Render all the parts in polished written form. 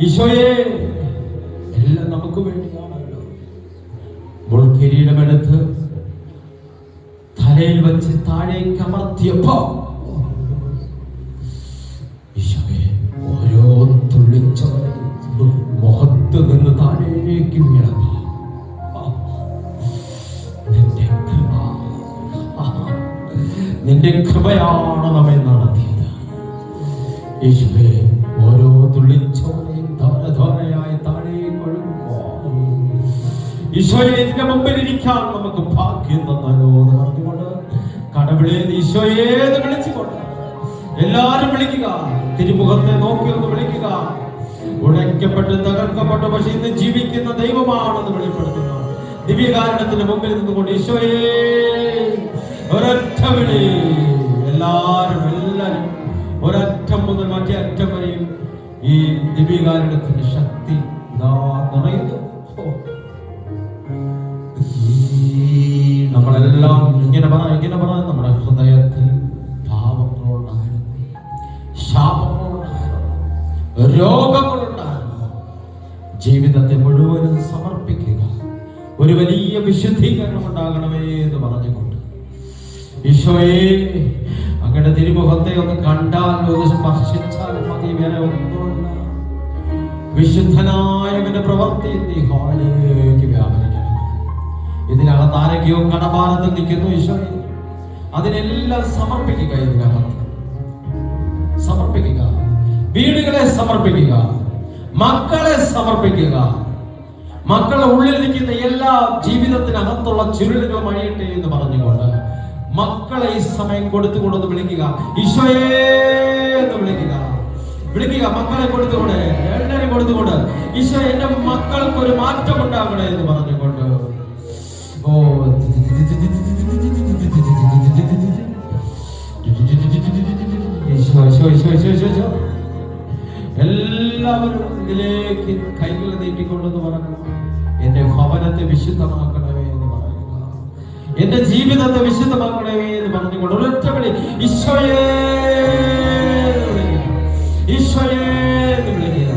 ഈശോയെ എല്ലാം നമുക്ക് വേണ്ടിയാണല്ലോ. മുൾക്കിരീടമെടുത്ത് തലയിൽ വെച്ച് താഴേക്ക് അമർത്തിയപ്പോ ഈശോയെ ഓരോ തുള്ളിച്ചോര മുഖത്ത് നിന്ന് താഴേക്ക് വീണപ്പോ നിന്റെ കൃപയാണ് നമ്മെ നടത്തിയത്. ഈശോയെ ഓരോ തുള്ളിച്ചോരയും ധാരധാരയായി താഴേക്ക് ഒഴുകുമ്പോ ഈശോയെ ഇതിന്റെ മുമ്പിൽ ഇരിക്കാൻ നമുക്ക് ഭാഗ്യം തന്നാലോ എന്ന് പറഞ്ഞുകൊണ്ട് കടവിളെ ഈശോയെ എന്ന് വിളിച്ചുകൊണ്ട് എല്ലാരും വിളിക്കുക. തിരുമുഖത്തെ നോക്കി ഒന്ന് വിളിക്കുക. ഉടയ്ക്കപ്പെട്ട് തകർക്കപ്പെട്ടു പക്ഷെ ഇന്ന് ജീവിക്കുന്ന ദൈവമാണെന്ന് വെളിപ്പെടുത്തുക. ദിവ്യകാരണത്തിന്റെ മുമ്പിൽ നിന്നുകൊണ്ട് ഈശോയെ ഒരൊറ്റ വിളി. എല്ലാരും ഒരറ്റം മുതൽ മറ്റേ അറ്റം വരെയും ഈ ദിവ്യകാരണത്തിന്റെ ശക്തി നിറയുന്നു. നമ്മളെല്ലാം ഇങ്ങനെ പറ നമ്മുടെ ഹൃദയത്തിൽ പാപങ്ങളുണ്ടായിരുന്നു, ശാപങ്ങളുണ്ടായിരുന്നു, ജീവിതത്തെ മുഴുവനും സമർപ്പിക്കുക. ഒരു വലിയ വിശുദ്ധീകരണം ഉണ്ടാകണമേ എന്ന് പറഞ്ഞുകൊണ്ട്, ഈശോയെ അങ്ങയുടെ തിരുമുഖത്തെ ഒന്ന് കണ്ടാൽ, ഒന്ന് സ്പർശിച്ചാൽ മതി, വേറെ ഒന്നുമില്ല. വിശുദ്ധനായവന്റെ പ്രവൃത്തി നീ ഹാളിലേക്ക് വ്യാപരിക്കണം. ഇതിനകത്ത് ആരോഗ്യവും കടഭാരത്തിൽ നിൽക്കുന്നു ഈശോയെ, അതിനെല്ലാം സമർപ്പിക്കുക. ഇതിനകത്ത് സമർപ്പിക്കുക. വീടുകളെ സമർപ്പിക്കുക, മക്കളെ സമർപ്പിക്കുക. മക്കളുടെ ഉള്ളിൽ നിൽക്കുന്ന എല്ലാ ജീവിതത്തിനകത്തുള്ള ചുരുളുകൾ മഴിയട്ടെ എന്ന് പറഞ്ഞുകൊണ്ട് മക്കളെ ഈ സമയം കൊടുത്തുകൊണ്ടൊന്ന് വിളിക്കുക. ഈശോയെ എന്ന് വിളിക്കുക. മക്കളെ കൊടുത്തുകൊണ്ട്, എല്ലാവരും കൊടുത്തുകൊണ്ട്, ഈശോ എന്റെ മക്കൾക്ക് ഒരു മാറ്റം ഉണ്ടാകണേ എന്ന് പറഞ്ഞുകൊണ്ട്, എല്ലാവരും ഇതിലേക്ക് കൈകൾ നീട്ടിക്കൊണ്ടെന്ന് പറഞ്ഞു, എന്റെ ഭവനത്തെ വിശുദ്ധമാക്കണമേ എന്ന് പറയുക, എന്റെ ജീവിതത്തെ വിശുദ്ധമാക്കണമേ എന്ന് പറഞ്ഞുകൊണ്ട് ഒരൊറ്റ വിളി, ഈശോയേ ഈശോയേ എന്ന് വിളിക്കുക.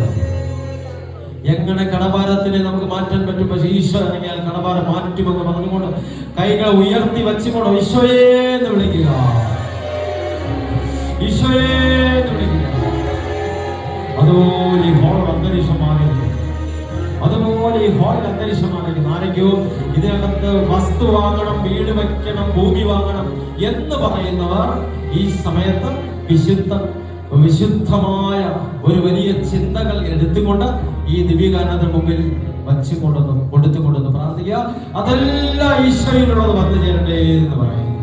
എങ്ങനെ കടഭാരത്തിനെ നമുക്ക് മാറ്റാൻ പറ്റും? പക്ഷെ ഈശോ ഇറങ്ങിയാൽ കടഭാരം മാറ്റുമെന്ന് പറഞ്ഞുകൊണ്ട് കൈകൾ ഉയർത്തി വെച്ചുകൊണ്ട് ഈശോയേ എന്ന് വിളിക്കുക. ഈശോയേ എന്ന് വിളിക്കുക. അതുപോലെ ഈ ഹോൾ അന്തരീക്ഷമാണെങ്കിൽ, അതുപോലെ ഈ ഹോളിൽ അന്തരീക്ഷമാണെങ്കിൽ, ആരെങ്കിലും ഇതിനകത്ത് വസ്തു വാങ്ങണം, വീട് വയ്ക്കണം, ഭൂമി വാങ്ങണം എന്ന് പറയുന്നവർ ഈ സമയത്ത് വിശുദ്ധമായ ഒരു വലിയ ചിന്തകൾ എടുത്തുകൊണ്ട് ഈ ദിവ്യകാരണത്തിന് മുമ്പിൽ വച്ചുകൊണ്ടൊന്നും കൊടുത്തുകൊണ്ടൊന്ന് പ്രാർത്ഥിക്കുക. അതെല്ലാം ഈശോയിലുള്ളത് വന്നു ചേരട്ടെ എന്ന് പറയുക.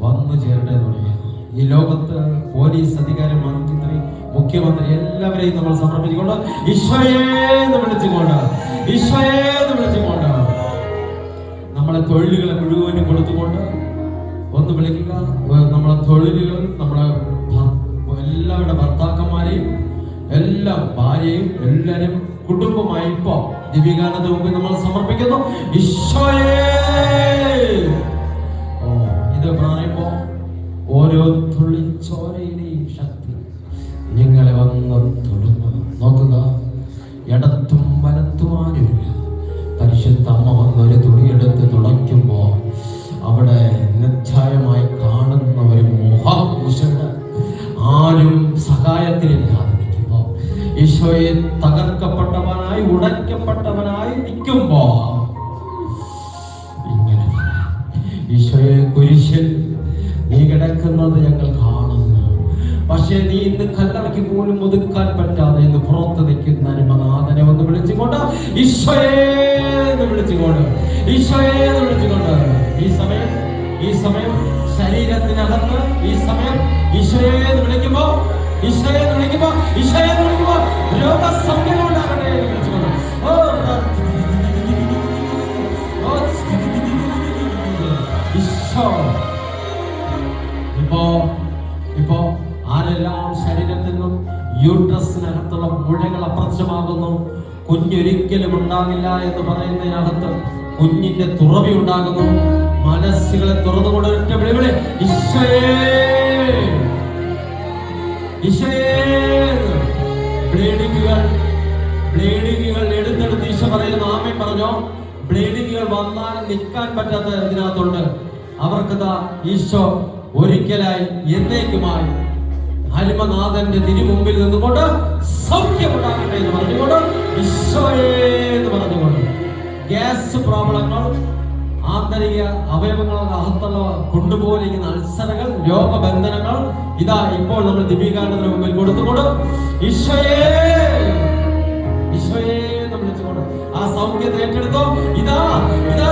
വന്നു ചേരട്ടെ എന്ന് പറയുക. ഈ ലോകത്ത് പോലീസ് അധികാരം, മന്ത്രി, മുഖ്യമന്ത്രി എല്ലാവരെയും നമ്മൾ സമർപ്പിച്ചുകൊണ്ട് ഈശോയെ എന്ന് വിളിച്ചുകൊണ്ട്, ഈശോയെ എന്ന് വിളിച്ചുകൊണ്ട്, നമ്മളെ തൊഴിലുകളെ മുഴുവനും കൊടുത്തുകൊണ്ട് ഒന്ന് വിളിക്കുക. നമ്മളെ തൊഴിലുകൾ, നമ്മളെ എല്ലാവരുടെ ഭർത്താക്കന്മാരെയും എല്ലാം ഭാര്യയും എല്ലാവരും കുടുംബമായി ഇപ്പോ ദിവ്യകാരണത്തിന് മുമ്പിൽ നമ്മൾ സമർപ്പിക്കുന്നു. ഈശോയെ ഇത് പറയുമ്പോ ഓരോ തുള്ളി ചോരയുടെയും ശക്തി നിങ്ങളെ വന്ന് തൊടുന്നു. നോക്കുക, ഇടത്തും വലത്തും ആരുമില്ല. പരിശുദ്ധ അമ്മ വന്നൊരു തുണിയെടുത്ത് തുടയ്ക്കുമ്പോൾ അവിടെ നിശ്ചയമായി കാണുന്ന ഒരു മുഖമുഷട് ആരും സഹായത്തിലില്ലാതെ നിൽക്കുമ്പോൾ, ഈശോയെ തകർക്കപ്പെട്ടവനായി ഉടയ്ക്കപ്പെട്ടവനായി നിൽക്കുമ്പോ ഇങ്ങനെ, ഈശോയെ കുരിശിൽ നീ കിടക്കുന്നത് ഞങ്ങൾ കാണുന്നു, പക്ഷേ നീ ഇന്ന് കല്ലറയ്ക്ക് പോലും ഒതുക്കാൻ പറ്റാതെ ഇന്ന് പുറത്ത് നിൽക്കുന്ന അരുമനാഥനെ ഒന്ന് വിളിച്ചുകൊണ്ട്, ഈശോയെ എന്ന് വിളിച്ചുകൊണ്ട്, ഈശോയെ എന്ന് വിളിച്ചുകൊണ്ട്, ഈ സമയം ശരീരത്തിനകത്ത് ഈ സമയം ഈശോയെ എന്ന് വിളിക്കുമ്പോ, ഈശോയെ എന്ന് വിളിക്കുമ്പോ, ഈശോയെ എന്ന് വിളിക്കുമ്പോ രോഗസൗഖ്യം ഉണ്ടാകട്ടെ എന്ന് വിളിച്ചുകൊണ്ട്, ഈശോ ഇപ്പോ ആരെല്ലാം ശരീരത്തിൽ നിന്നും യൂട്രസിനകത്തുള്ള മുഴകൾ അപ്രത്യക്ഷമാകുന്നു, കുഞ്ഞൊരിക്കലും ഉണ്ടാകില്ല എന്ന് പറയുന്നതിനകത്ത് കുഞ്ഞിന്റെ തുറവി ഉണ്ടാകുന്നു. മനസ്സുകളെ തുറന്നുകൊണ്ട് ഒറ്റ വിളിവിളി, ഈശോയേ ഈശോയേ. ബ്ലീഡിങ്ങുകൾ എടുത്തെടുത്ത് ഈശോ പറയുന്ന ആമേൻ പറഞ്ഞോ. ബ്ലീഡിങ്ങുകൾ വന്നാൽ നിൽക്കാൻ പറ്റാത്ത ഇതിനകത്തുണ്ട്. അവർക്കതാ ഈശോ ഒരിക്കലായി എന്നേക്കുമായി ഹരിമനാഥന്റെ തിരുമുമ്പിൽ നിന്നുകൊണ്ട് സൗഖ്യമുണ്ടാകട്ടെ എന്ന് പറഞ്ഞുകൊണ്ട്, ഈശോയേ എന്ന് പറഞ്ഞുകൊണ്ട്, ഗ്യാസ് പ്രോബ്ലങ്ങൾ, ആന്തരിക അവയവങ്ങളുടെ അകത്തുള്ള കൊണ്ടുപോയിരിക്കുന്ന അൾസറുകൾ, രോഗബന്ധനങ്ങൾ, ഇതാ ഇപ്പോൾ നമ്മൾ ദിവ്യകാരണത്തിന് മുമ്പിൽ കൊടുത്തുകൊണ്ട് ഈശോയേ ഈശോയേ എന്ന് വിളിച്ചുകൊണ്ട് ആ സൗഖ്യത്തെ ഏറ്റെടുത്തോ. ഇതാ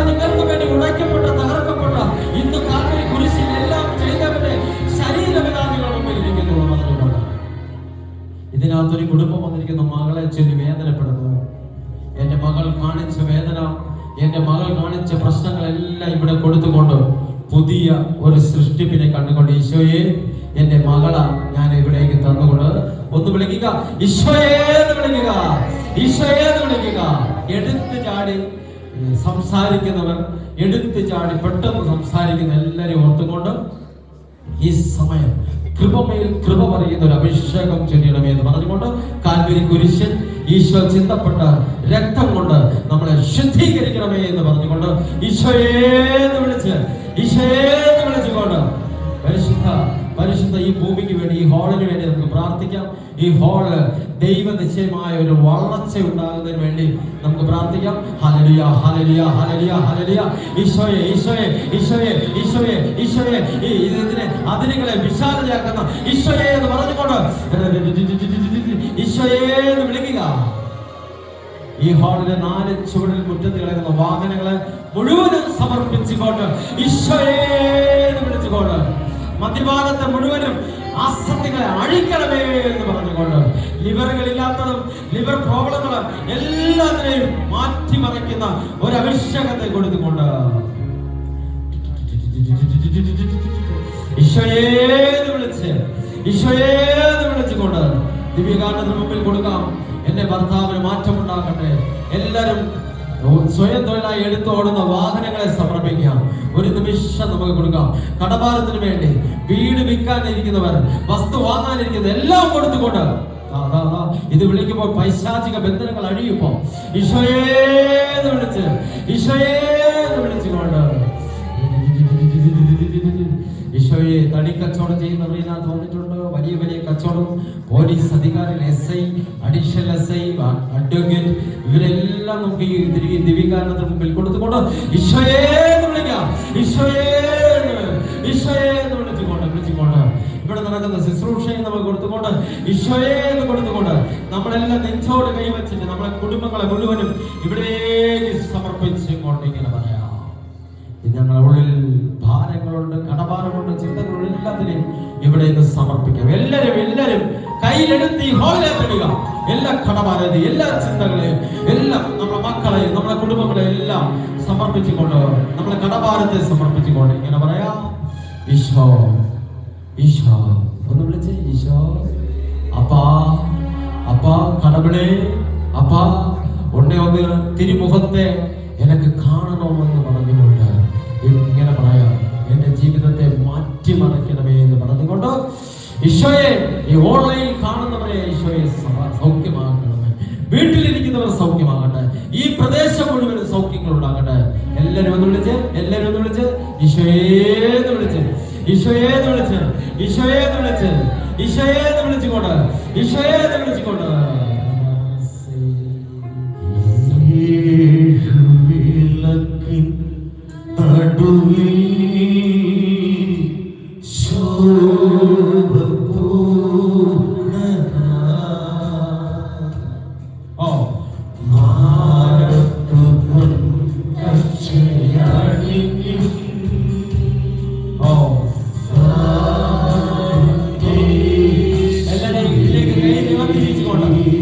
നിങ്ങൾക്ക് വേണ്ടി ഉടയ്ക്കപ്പെട്ട, തകർക്കപ്പെട്ട, ഇന്ന് കാൽവരി കുരിശിൽ എല്ലാം ചെയ്തവന്റെ ശരീരവിധാനികളുടെ മുമ്പിൽ ഇരിക്കുന്നു പറഞ്ഞുകൊണ്ട്, ഇതിനകത്തൊരു കുടുംബം വന്നിരിക്കുന്ന മകളെ ചൊല്ലി വേദനപ്പെടുന്നു. എന്റെ മകൾ കാണിച്ച വേദന, എന്റെ മകൾ കാണിച്ച പ്രശ്നങ്ങളെല്ലാം ഇവിടെ കൊടുത്തുകൊണ്ട് പുതിയ ഒരു സൃഷ്ടിപ്പിനെ കണ്ടുകൊണ്ട്, ഈശോയെ എന്റെ മകളെ ഞാൻ ഇവിടേക്ക് തന്നുകൊണ്ട് ഒന്ന് വിളിക്കുക, ഈശോയെ എന്ന് വിളിക്കുക, ഈശോയെ എന്ന് വിളിക്കുക. എടുത്തു ചാടി സംസാരിക്കുന്നവർ, എടുത്തു ചാടി പെട്ടെന്ന് സംസാരിക്കുന്ന എല്ലാവരും ഓർത്തുകൊണ്ട് ഈ സമയം കൃപമേൽ കൃപ പറയുന്ന ഒരു അഭിഷേകം ചൊരിയണമേ എന്ന് പറഞ്ഞുകൊണ്ട് കാൽവരി കുരിശിൽ ഈശോ ചിന്തപ്പെട്ട രക്തം കൊണ്ട് നമ്മളെ ശുദ്ധീകരിക്കണമേ എന്ന് പറഞ്ഞുകൊണ്ട് ഈശോയേന്ന് വിളിച്ചുകൊണ്ട് പരിശുദ്ധ ഈ ഭൂമിക്ക് വേണ്ടി, ഈ ഹാളിന് വേണ്ടി നമുക്ക് പ്രാർത്ഥിക്കാം. ഈ ഹാള് ദൈവ നിശ്ചയമായ ഒരു വളർച്ച ഉണ്ടാകുന്നതിന് വേണ്ടി നമുക്ക് പ്രാർത്ഥിക്കാം. Hallelujah, hallelujah, hallelujah, hallelujah. ഈശോയെ, ഈശോയെ, ഈശോയെ, ഈശോയെ, ഈശോയെ, ഇതിനെ അതിരുകളെ വിശാലതയാക്കുന്ന ഈശോയെ എന്ന് പറഞ്ഞുകൊണ്ട് ഈശോയെ എന്ന് വിളിക്കുക. ഈ ഹാളിലെ 4 ചുവടിൽ മുറ്റത്ത് കിടക്കുന്ന വാഹനങ്ങളെ മുഴുവനും സമർപ്പിച്ചുകൊണ്ട് ഈശോയെ എന്ന് വിളിച്ചുകൊണ്ട് മദ്യപാനത്തെ മുഴുവനും ആസക്തികളെ അഴിക്കണമേ എന്ന് പറഞ്ഞുകൊണ്ട് ലിവറുകളില്ലാത്തതും ലിവർ പ്രോബ്ലങ്ങളും എല്ലാത്തിനെയും മാറ്റിമറിക്കുന്ന ഒരു അഭിഷേകത്തെ കൊടുത്തുകൊണ്ട് ഈശോയേന്ന് വിളിച്ചുകൊണ്ട് ദിവ്യകാരണത്തിന് മുമ്പിൽ കൊടുക്കാം. എന്റെ ഭർത്താവിന് മാറ്റമുണ്ടാകട്ടെ. എല്ലാവരും സ്വയം തൊഴിലായി എടുത്തോടുന്ന വാഹനങ്ങളെ സമർപ്പിക്കാം. ഒരു നിമിഷം നമുക്ക് കൊടുക്കാം. കടഭാരത്തിന് വേണ്ടി, വീട് വിൽക്കാനിരിക്കുന്നവർ, വസ്തു വാങ്ങാനിരിക്കുന്നത് എല്ലാം കൊടുത്തുകൊണ്ട് ഇത് വിളിക്കുമ്പോൾ പൈശാചിക ബന്ധനങ്ങൾ അഴിയുമ്പോ ഈശോയേന്ന് വിളിച്ചുകൊണ്ട് ഈശോയെ തടിക്കച്ചവടം ചെയ്യുന്നവർ ഇതിനകത്ത് വന്നിട്ടുണ്ട്. വലിയ വലിയ കച്ചവടം, പോലീസ് അധികാരികൾ, SI, അഡീഷണൽ SI, അഡ്വക്കേറ്റ്, ഇവരെല്ലാം നമുക്ക് ഈ ദിവ്യകാരണത്തിന് മുമ്പിൽ കൊടുത്തുകൊണ്ട് ഈശോയേന്ന് വിളിക്കാം. ഈശോയേന്ന് വിളിച്ചുകൊണ്ട് ഇവിടെ നടക്കുന്ന ശുശ്രൂഷയെ നമുക്ക് കൊടുത്തുകൊണ്ട് ഈശോയേന്ന് കൊടുത്തുകൊണ്ട് നമ്മളെല്ലാം നെഞ്ചോട് കൈവച്ചിട്ട് നമ്മളെ കുടുംബങ്ങളെ മുഴുവനും ഇവിടേക്ക് സമർപ്പിച്ചുകൊണ്ട് ഇങ്ങനെ പറയാം. ഞങ്ങളുടെ ഉള്ളിൽ ഭാരങ്ങളുണ്ട്, കടഭാരമുണ്ട്, ചിന്തകളുണ്ട്, എല്ലാത്തിനെയും ഇവിടെ നിന്ന് സമർപ്പിക്കാം. എല്ലാരും കയ്യിലെടുത്ത് ഈ ഹാളിലേക്ക് ഇടുക. എല്ലാ കടഭാരത്തെയും, എല്ലാ ചിന്തകളെയും, എല്ലാം നമ്മുടെ മക്കളെയും നമ്മുടെ കുടുംബങ്ങളെയും എല്ലാം സമർപ്പിച്ചുകൊണ്ട്, നമ്മളെ കടഭാരത്തെ സമർപ്പിച്ചുകൊണ്ട് ഇങ്ങനെ പറയാം. ഈശോ, ഈശോ ഒന്ന് വിളിച്ച് ഈശോ, അപ്പാ, അപ്പാ, കടവിളെ, അപ്പാ, ഒന്ന് തിരുമുഖത്തെ എനിക്ക് കാണണമെന്ന് പറഞ്ഞുകൊണ്ട് ഇങ്ങനെ പറയാം. എന്റെ ജീവിതത്തെ മാറ്റിമറിക്കണമേ എന്ന് പറഞ്ഞുകൊണ്ട് ഈശോയെ, ഈ ഓൺലൈനിൽ കാണുന്നവരെ ഈശോയെ സൗഖ്യമാക്കണമേ. വീട്ടിലിരിക്കുന്നവർ സൗഖ്യമാകട്ടെ. ഈ പ്രദേശം മുഴുവൻ സൗഖ്യങ്ങൾ ഉണ്ടാകട്ടെ. എല്ലാവരും ഒന്ന് വിളിച്ച് ഈശോയേന്ന് വിളിച്ചുകൊണ്ട് എല്ലാവരും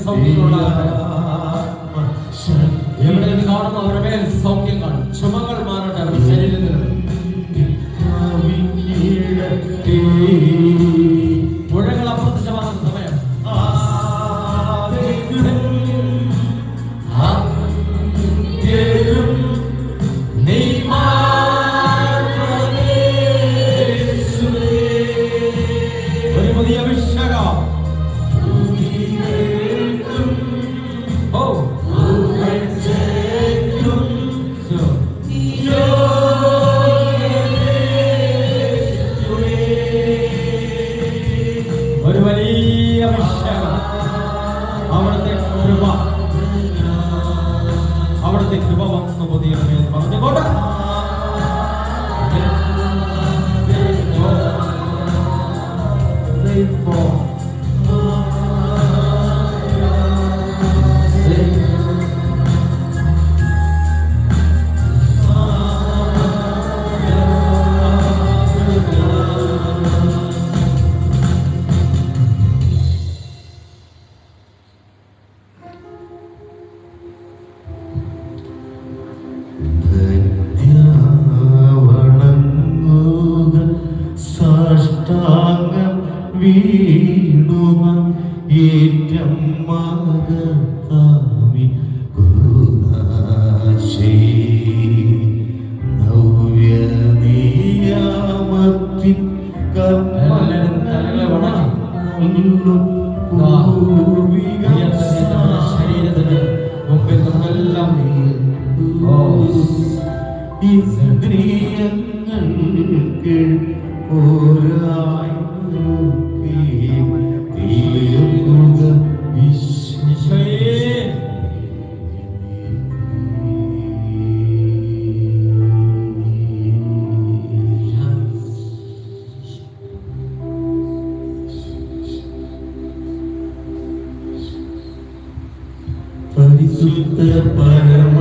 സൗഖ്യങ്ങളുണ്ടാകട്ടെ. എവിടെ ഇത് കാണുന്നു അവരുടെ മേൽ സൗഖ്യം കാണും. ചുമകൾ മാറട്ടെ അവരുടെ ശരീരത്തിൽ. പുഴകൾ അപ്രത്യക്ഷമാകുന്ന സമയം ഒരു പുതിയ അഭിഷേകം. ഒരു വലിയ അഭിഷേകം. അവിടുത്തെ കൃപ വന്നു പുതിയ പറഞ്ഞുകൊണ്ട് വീണുമ ഏറ്റം മകത്താമി ഗുരുനാശേ നവ്യ നിയാമത്തി ശരീരത്തിന് മുമ്പിൽ നമ്മളെല്ലാം ഇന്ദ്രിയങ്ങൾക്ക് പോരായി പരിശുദ്ധ പരമ